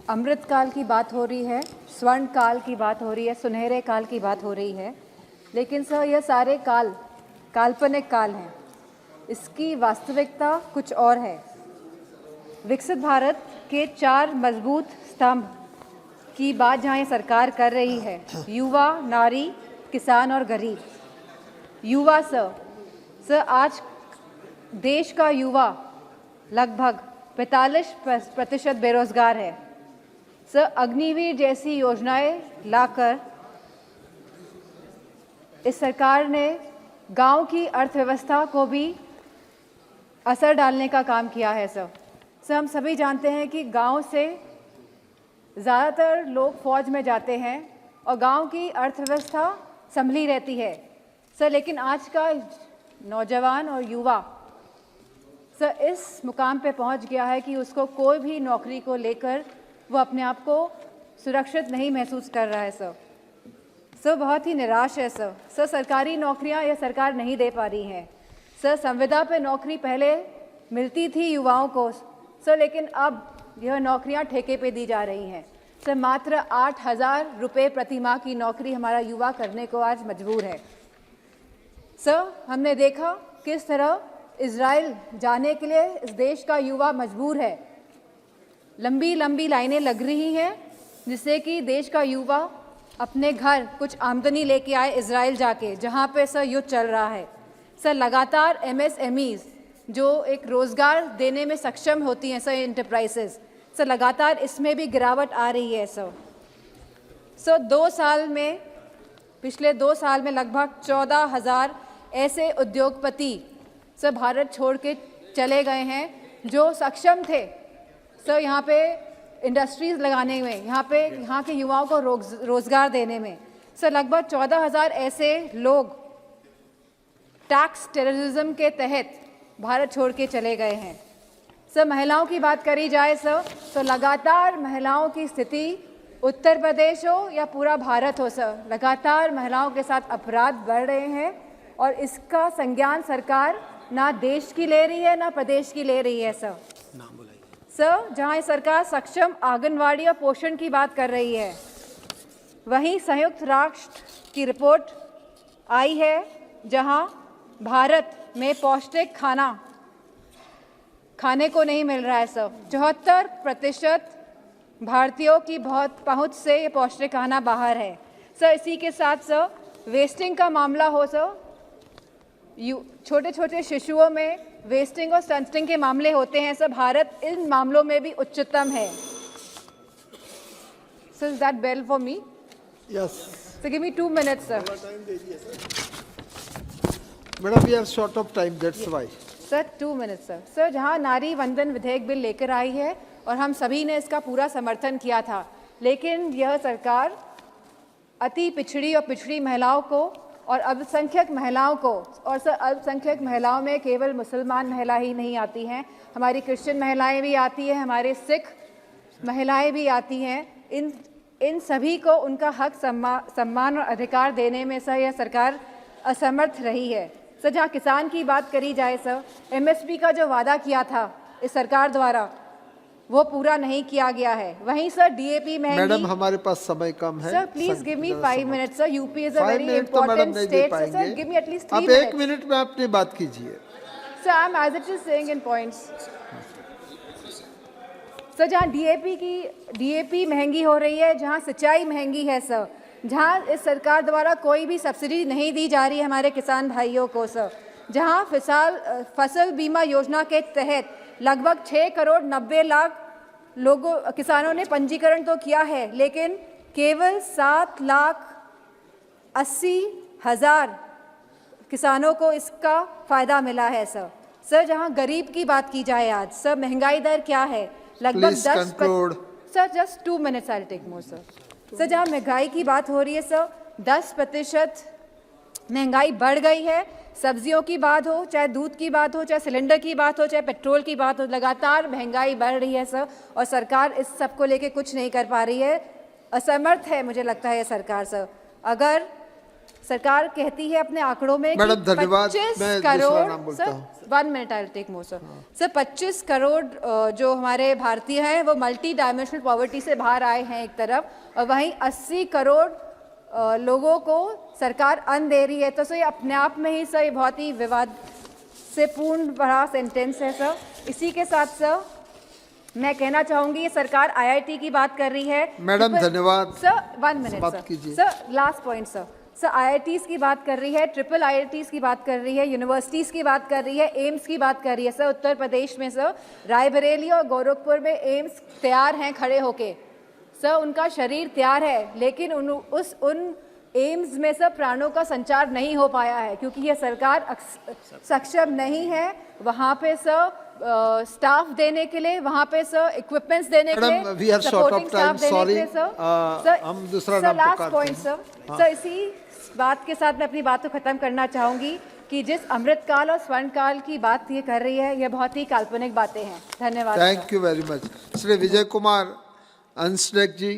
अमृत काल की बात हो रही है, स्वर्ण काल की बात हो रही है, सुनहरे काल की बात हो रही है, लेकिन सर ये सारे काल काल्पनिक काल हैं। इसकी वास्तविकता कुछ और है। विकसित भारत के 4 मजबूत स्तंभ की बात जहाँ ये सरकार कर रही है, युवा, नारी, किसान और गरीब। युवा सर आज देश का युवा लगभग 45% बेरोजगार है। सर अग्निवीर जैसी योजनाएं लाकर इस सरकार ने गांव की अर्थव्यवस्था को भी असर डालने का काम किया है। सर हम सभी जानते हैं कि गांव से ज़्यादातर लोग फौज में जाते हैं और गांव की अर्थव्यवस्था संभली रहती है सर, लेकिन आज का नौजवान और युवा सर इस मुकाम पे पहुंच गया है कि उसको कोई भी नौकरी को लेकर वो अपने आप को सुरक्षित नहीं महसूस कर रहा है। सर बहुत ही निराश है। सर सरकारी नौकरियां यह सरकार नहीं दे पा रही हैं। सर संविदा पे नौकरी पहले मिलती थी युवाओं को सर, लेकिन अब यह नौकरियां ठेके पे दी जा रही हैं। सर मात्र 8,000 रुपये प्रति माह की नौकरी हमारा युवा करने को आज मजबूर है। सर हमने देखा किस तरह इजराइल जाने के लिए इस देश का युवा मजबूर है। लंबी लंबी लाइनें लग रही हैं जिससे कि देश का युवा अपने घर कुछ आमदनी लेके आए इजराइल जाके, जहाँ पे सर युद्ध चल रहा है। सर लगातार MSMEs जो एक रोज़गार देने में सक्षम होती हैं सर इंटरप्राइजेस, सर लगातार इसमें भी गिरावट आ रही है। सर पिछले 2 साल में लगभग 14,000 ऐसे उद्योगपति सर भारत छोड़ के चले गए हैं जो सक्षम थे सर यहाँ पे इंडस्ट्रीज़ लगाने में, यहाँ के युवाओं को रोज़गार देने में। सर लगभग 14,000 ऐसे लोग टैक्स टेररिज्म के तहत भारत छोड़ के चले गए हैं। सर महिलाओं की बात करी जाए सर, तो लगातार महिलाओं की स्थिति उत्तर प्रदेश हो या पूरा भारत हो सर, लगातार महिलाओं के साथ अपराध बढ़ रहे हैं और इसका संज्ञान सरकार ना देश की ले रही है ना प्रदेश की ले रही है। सर जहां ये सरकार सक्षम आंगनवाड़ी और पोषण की बात कर रही है, वहीं संयुक्त राष्ट्र की रिपोर्ट आई है जहां भारत में पौष्टिक खाना खाने को नहीं मिल रहा है। सर 74% भारतीयों की बहुत पहुंच से ये पौष्टिक खाना बाहर है। सर इसी के साथ सर वेस्टिंग का मामला हो सर, छोटे छोटे शिशुओं में वेस्टिंग और स्टंटिंग के मामले होते हैं सर, भारत इन मामलों में भी उच्चतम है। Sir is that bell for me? Yes sir give me 2 minutes sir. Madam we are short of time, that's why. Sir 2 minutes sir. Sir जहां नारी वंदन विधेयक बिल लेकर आई है और हम सभी ने इसका पूरा समर्थन किया था, लेकिन यह सरकार अति पिछड़ी और पिछड़ी महिलाओं को और अल्पसंख्यक महिलाओं को, और सर अल्पसंख्यक महिलाओं में केवल मुसलमान महिला ही नहीं आती हैं, हमारी क्रिश्चियन महिलाएं भी आती हैं, हमारे सिख महिलाएं भी आती हैं। इन सभी को उनका हक सम्मान और अधिकार देने में सर यह सरकार असमर्थ रही है। सर जहाँ किसान की बात करी जाए सर, MSP का जो वादा किया था इस सरकार द्वारा वो पूरा नहीं किया गया है। वहीं सर DAP महंगी। मैडम हमारे पास समय कम है। Sir please give me 5 minutes sir. UP is a very important state sir, give me at least 3 minutes। आप 1 मिनट में अपनी बात कीजिए। Sir I am as it is saying in points. Sir जहाँ DAP महंगी हो रही है, जहाँ सिंचाई महंगी है सर, जहाँ इस सरकार द्वारा कोई भी सब्सिडी नहीं दी जा रही है हमारे किसान भाइयों को सर, जहाँ फसल बीमा योजना के तहत लगभग 6 करोड़ 90 लाख किसानों ने पंजीकरण तो किया है, लेकिन केवल 7,80,000 किसानों को इसका फ़ायदा मिला है सर जहाँ गरीब की बात की जाए आज सर, महंगाई दर क्या है? लगभग 10। Sir just 2 minutes I take more sir. जहाँ महंगाई की बात हो रही है सर, 10% महंगाई बढ़ गई है। सब्जियों की बात हो, चाहे दूध की बात हो, चाहे सिलेंडर की बात हो, चाहे पेट्रोल की बात हो, लगातार महंगाई बढ़ रही है सर, और सरकार इस सब को लेके कुछ नहीं कर पा रही है। असमर्थ है मुझे लगता है ये सरकार सर। अगर सरकार कहती है अपने आंकड़ों में मैडम, कि धन्यवाद। 25 मैं दूसरा करोड़ नाम बोलता सर, हूं। 1 minute I will take more sir. Sir 25 crore जो हमारे भारतीय हैं वो मल्टी डायमेंशनल पॉवर्टी से बाहर आए हैं एक तरफ, और वहीं 80 करोड़ लोगों को सरकार अन्न दे रही है। तो सर ये अपने आप में ही सर ये बहुत ही विवाद से पूर्ण बड़ा सेंटेंस है सर। इसी के साथ सर मैं कहना चाहूंगी ये सरकार आईआईटी की बात कर रही है। मैडम, धन्यवाद। सर 1 मिनट समाप्त कीजिए। Sir, last point sir. Sir IITs की बात कर रही है, ट्रिपल आईआईटीज की बात कर रही है, यूनिवर्सिटीज़ की बात कर रही है, एम्स की बात कर रही है। सर उत्तर प्रदेश में सर रायबरेली और गोरखपुर में एम्स तैयार हैं खड़े होके। सर उनका शरीर तैयार है, लेकिन उन एम्स में सर प्राणों का संचार नहीं हो पाया है क्योंकि ये सरकार सक्षम नहीं है वहाँ पे सर स्टाफ देने के लिए, वहाँ पे सर इक्विपमेंट्स देने के लिए, madam, we are short of time, sorry. हम दूसरा नाम लास्ट पुकारते पॉइंट हैं। सर। सर इसी बात के साथ मैं अपनी बात को खत्म करना चाहूंगी कि जिस अमृतकाल और स्वर्णकाल की बात ये कर रही है, ये बहुत ही काल्पनिक बातें हैं। धन्यवाद। Thank you very much. Shri Vijay Kumar Ansdek ji.